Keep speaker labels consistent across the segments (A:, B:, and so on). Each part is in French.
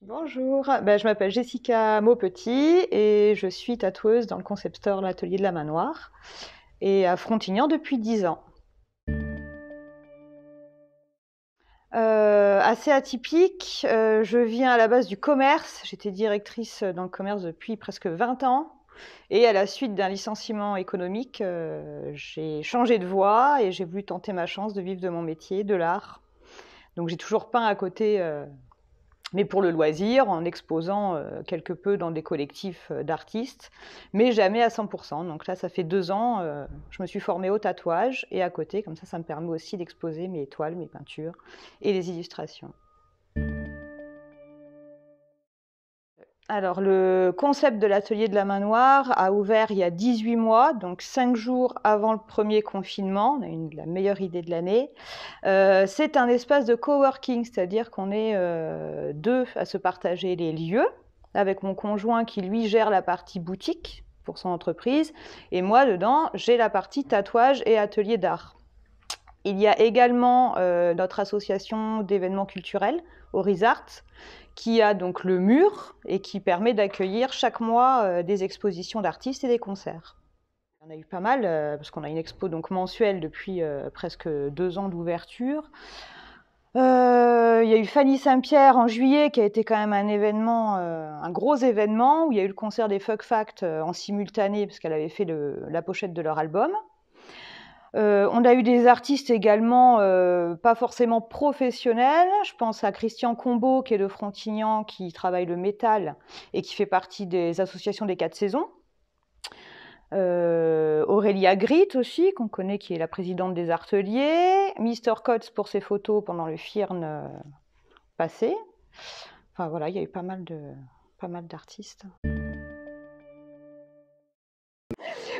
A: Bonjour, je m'appelle Jessica Maupetit et je suis tatoueuse dans le concept store L'Atelier de la Main Noire et à Frontignan depuis 10 ans. Assez atypique, je viens à la base du commerce, j'étais directrice dans le commerce depuis presque 20 ans et à la suite d'un licenciement économique, j'ai changé de voie et j'ai voulu tenter ma chance de vivre de mon métier, de l'art. Donc j'ai toujours peint à côté, mais pour le loisir, en exposant quelque peu dans des collectifs d'artistes, mais jamais à 100%. Donc là, ça fait 2 ans, je me suis formée au tatouage, et à côté, comme ça me permet aussi d'exposer mes toiles, mes peintures et les illustrations. Alors, le concept de l'atelier de la main noire a ouvert il y a 18 mois, donc 5 jours avant le premier confinement. On a eu la meilleure idée de l'année. C'est un espace de coworking, c'est-à-dire qu'on est deux à se partager les lieux, avec mon conjoint qui, lui, gère la partie boutique pour son entreprise, et moi, dedans, j'ai la partie tatouage et atelier d'art. Il y a également notre association d'événements culturels, Horizart, qui a donc le mur et qui permet d'accueillir chaque mois des expositions d'artistes et des concerts. On a eu pas mal, parce qu'on a une expo donc mensuelle depuis presque 2 ans d'ouverture. Il y a eu Fanny Saint-Pierre en juillet, qui a été quand même un événement, un gros événement, où il y a eu le concert des Fuck Fact en simultané, parce qu'elle avait fait la pochette de leur album. On a eu des artistes également, pas forcément professionnels. Je pense à Christian Combeau, qui est de Frontignan, qui travaille le métal et qui fait partie des associations des 4 saisons. Aurélia Grit aussi, qu'on connaît, qui est la présidente des Arteliers. Mister Kotz pour ses photos pendant le FIRN passé. Enfin voilà, il y a eu pas mal d'artistes.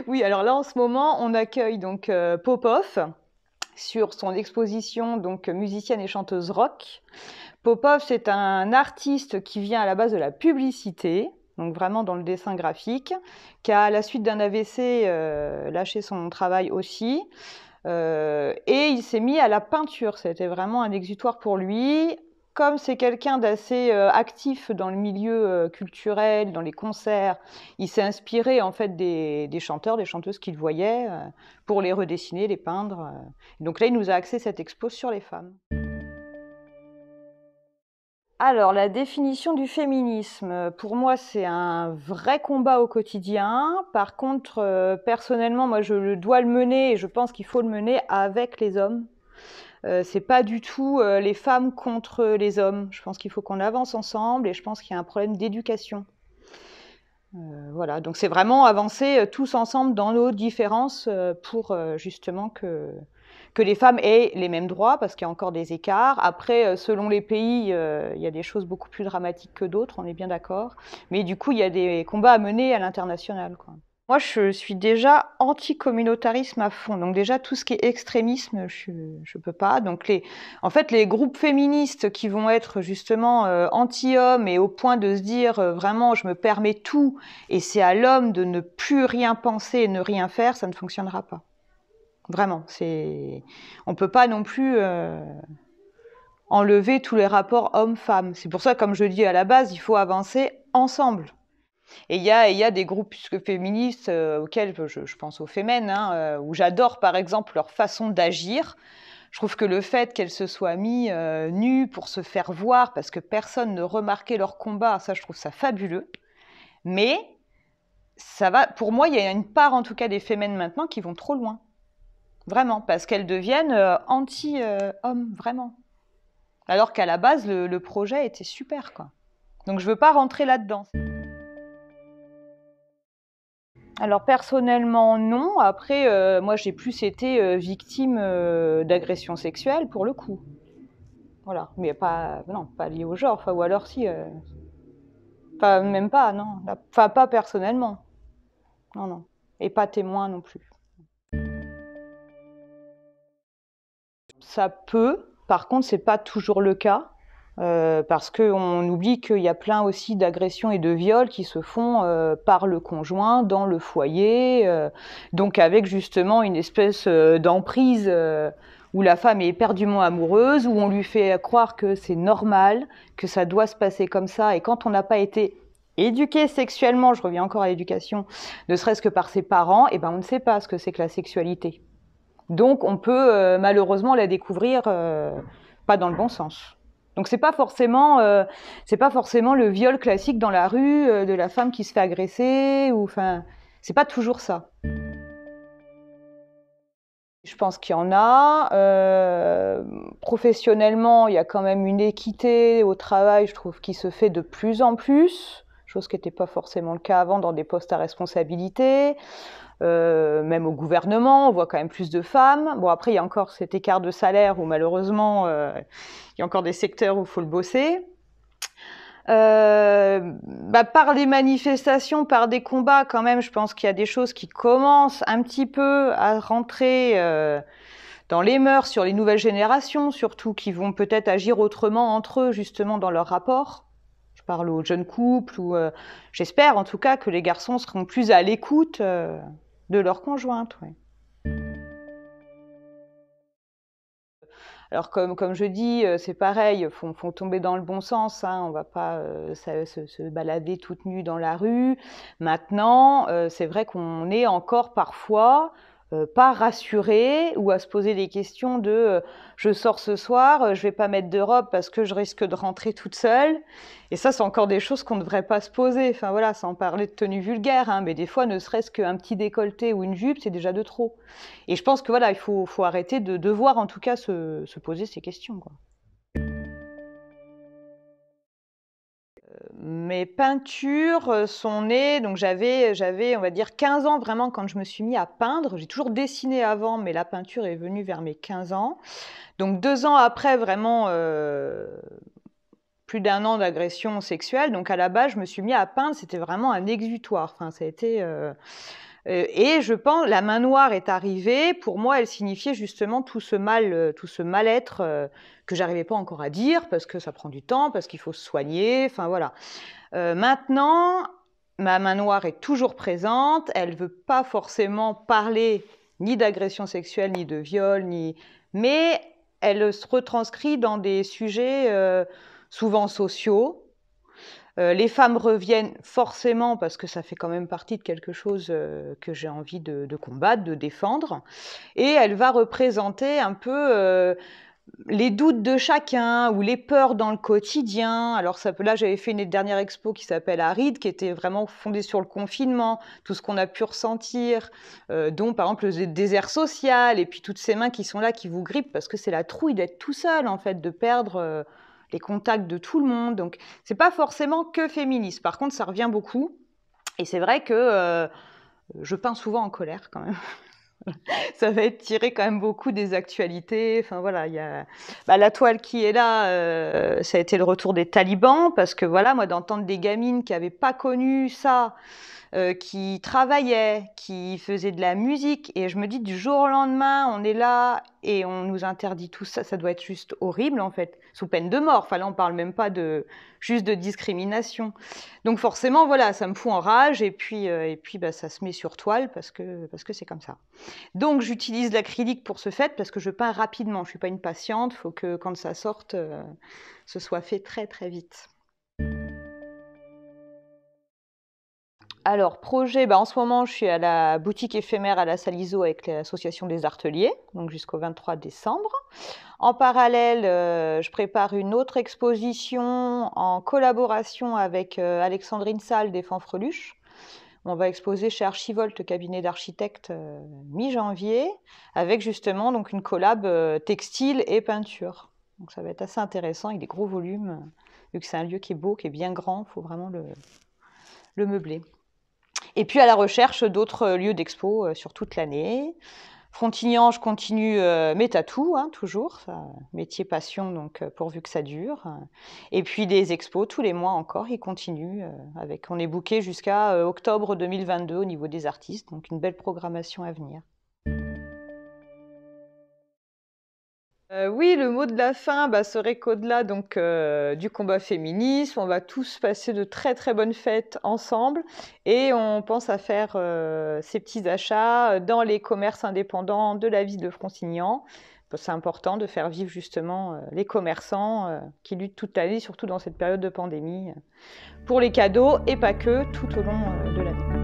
A: Oui, alors là en ce moment, on accueille donc Popov sur son exposition donc musicienne et chanteuse rock. Popov, c'est un artiste qui vient à la base de la publicité, donc vraiment dans le dessin graphique, qui a à la suite d'un AVC lâché son travail aussi. Et il s'est mis à la peinture, c'était vraiment un exutoire pour lui. Comme c'est quelqu'un d'assez actif dans le milieu culturel, dans les concerts, il s'est inspiré en fait des chanteurs, des chanteuses qu'il voyait pour les redessiner, les peindre. Donc là, il nous a axé cette expo sur les femmes. Alors, la définition du féminisme, pour moi, c'est un vrai combat au quotidien. Par contre, personnellement, moi, je dois le mener et je pense qu'il faut le mener avec les hommes. C'est pas du tout les femmes contre les hommes. Je pense qu'il faut qu'on avance ensemble et je pense qu'il y a un problème d'éducation. Voilà, donc c'est vraiment avancer tous ensemble dans nos différences pour justement que les femmes aient les mêmes droits, parce qu'il y a encore des écarts. Après, selon les pays, il y a des choses beaucoup plus dramatiques que d'autres, on est bien d'accord. Mais du coup, il y a des combats à mener à l'international, quoi. Moi, je suis déjà anti-communautarisme à fond. Donc déjà, tout ce qui est extrémisme, je peux pas. Donc en fait, les groupes féministes qui vont être justement anti-hommes et au point de se dire vraiment, je me permets tout et c'est à l'homme de ne plus rien penser et ne rien faire, ça ne fonctionnera pas. Vraiment, on peut pas non plus enlever tous les rapports hommes-femmes. C'est pour ça, comme je dis à la base, il faut avancer ensemble. Et il y a des groupes féministes auxquels je pense aux Femen, hein, où j'adore par exemple leur façon d'agir. Je trouve que le fait qu'elles se soient mis nues pour se faire voir, parce que personne ne remarquait leur combat, ça je trouve ça fabuleux. Mais ça va, pour moi, il y a une part en tout cas des Femen maintenant qui vont trop loin. Vraiment, parce qu'elles deviennent anti-hommes, vraiment. Alors qu'à la base, le projet était super, quoi. Donc je veux pas rentrer là-dedans. Alors personnellement non. Après, moi j'ai plus été victime d'agressions sexuelles pour le coup. Voilà, mais pas non, pas lié au genre. Enfin, ou alors si, enfin même pas, non. Enfin pas personnellement. Non non. Et pas témoin non plus. Ça peut. Par contre, c'est pas toujours le cas. Parce qu'on oublie qu'il y a plein aussi d'agressions et de viols qui se font par le conjoint dans le foyer, donc avec justement une espèce d'emprise où la femme est éperdument amoureuse, où on lui fait croire que c'est normal, que ça doit se passer comme ça, et quand on n'a pas été éduqué sexuellement, je reviens encore à l'éducation, ne serait-ce que par ses parents, et ben on ne sait pas ce que c'est que la sexualité. Donc on peut malheureusement la découvrir pas dans le bon sens. Donc c'est pas forcément le viol classique dans la rue de la femme qui se fait agresser, ou enfin c'est pas toujours ça. Je pense qu'il y en a. Professionnellement, il y a quand même une équité au travail, je trouve, qui se fait de plus en plus, chose qui n'était pas forcément le cas avant dans des postes à responsabilité. Même au gouvernement, on voit quand même plus de femmes. Bon, après, il y a encore cet écart de salaire où malheureusement, il y a encore des secteurs où il faut le bosser. Par les manifestations, par des combats, quand même, je pense qu'il y a des choses qui commencent un petit peu à rentrer dans les mœurs sur les nouvelles générations, surtout qui vont peut-être agir autrement entre eux, justement, dans leur rapport. Je parle aux jeunes couples, ou j'espère en tout cas que les garçons seront plus à l'écoute de leur conjointe. Ouais. Alors comme je dis, c'est pareil, faut tomber dans le bon sens, hein, on va pas se balader toute nue dans la rue. Maintenant, c'est vrai qu'on est encore parfois pas rassuré, ou à se poser des questions de je sors ce soir, je vais pas mettre de robe parce que je risque de rentrer toute seule. Et ça, c'est encore des choses qu'on ne devrait pas se poser. Enfin voilà, sans parler de tenue vulgaire, hein, mais des fois, ne serait-ce qu'un petit décolleté ou une jupe, c'est déjà de trop. Et je pense que voilà, il faut arrêter de devoir en tout cas se poser ces questions, quoi. Mes peintures sont nées, donc j'avais, on va dire, 15 ans vraiment quand je me suis mis à peindre. J'ai toujours dessiné avant, mais la peinture est venue vers mes 15 ans. Donc 2 ans après, vraiment, plus d'1 an d'agression sexuelle. Donc à la base, je me suis mis à peindre, c'était vraiment un exutoire. Enfin, ça a été... et je pense, la main noire est arrivée. Pour moi, elle signifiait justement tout ce mal-être que j'arrivais pas encore à dire, parce que ça prend du temps, parce qu'il faut se soigner. Enfin voilà. Maintenant, ma main noire est toujours présente. Elle veut pas forcément parler ni d'agression sexuelle, ni de viol, mais elle se retranscrit dans des sujets souvent sociaux. Les femmes reviennent forcément parce que ça fait quand même partie de quelque chose que j'ai envie de combattre, de défendre. Et elle va représenter un peu les doutes de chacun, ou les peurs dans le quotidien. Alors là, j'avais fait une dernière expo qui s'appelle Aride, qui était vraiment fondée sur le confinement, tout ce qu'on a pu ressentir, dont par exemple le désert social, et puis toutes ces mains qui sont là, qui vous grippent, parce que c'est la trouille d'être tout seul, en fait, de perdre les contacts de tout le monde. Donc, c'est pas forcément que féministe. Par contre, ça revient beaucoup. Et c'est vrai que je peins souvent en colère, quand même. Ça va être tiré quand même beaucoup des actualités. Enfin voilà, il y a la toile qui est là, ça a été le retour des talibans, parce que voilà, moi d'entendre des gamines qui n'avaient pas connu ça, qui travaillaient, qui faisaient de la musique, et je me dis du jour au lendemain, on est là et on nous interdit tout ça, ça doit être juste horrible en fait, sous peine de mort. Enfin là, on parle même pas juste de discrimination. Donc forcément, voilà, ça me fout en rage, et puis ça se met sur toile parce que c'est comme ça. Donc j'utilise l'acrylique pour ce fait, parce que je peins rapidement. Je suis pas une patiente, il faut que quand ça sorte, ce soit fait très très vite. Alors, projet, en ce moment, je suis à la boutique éphémère à la Salizo avec l'association des Arteliers, donc jusqu'au 23 décembre. En parallèle, je prépare une autre exposition en collaboration avec Alexandrine Salle des Fanfreluches. On va exposer chez Archivolt, cabinet d'architectes, mi-janvier, avec justement donc une collab textile et peinture. Donc ça va être assez intéressant, avec des gros volumes, vu que c'est un lieu qui est beau, qui est bien grand, il faut vraiment le meubler. Et puis à la recherche d'autres lieux d'expo sur toute l'année. Frontignan, je continue mes tatous, hein, toujours, ça, métier passion, donc pourvu que ça dure. Et puis des expos tous les mois encore, ils continuent. On est booké jusqu'à octobre 2022 au niveau des artistes, donc une belle programmation à venir. Oui, le mot de la fin serait qu'au-delà donc du combat féministe, on va tous passer de très très bonnes fêtes ensemble, et on pense à faire ces petits achats dans les commerces indépendants de la ville de Frontignan, c'est important de faire vivre justement les commerçants qui luttent toute l'année, surtout dans cette période de pandémie, pour les cadeaux et pas que, tout au long de l'année.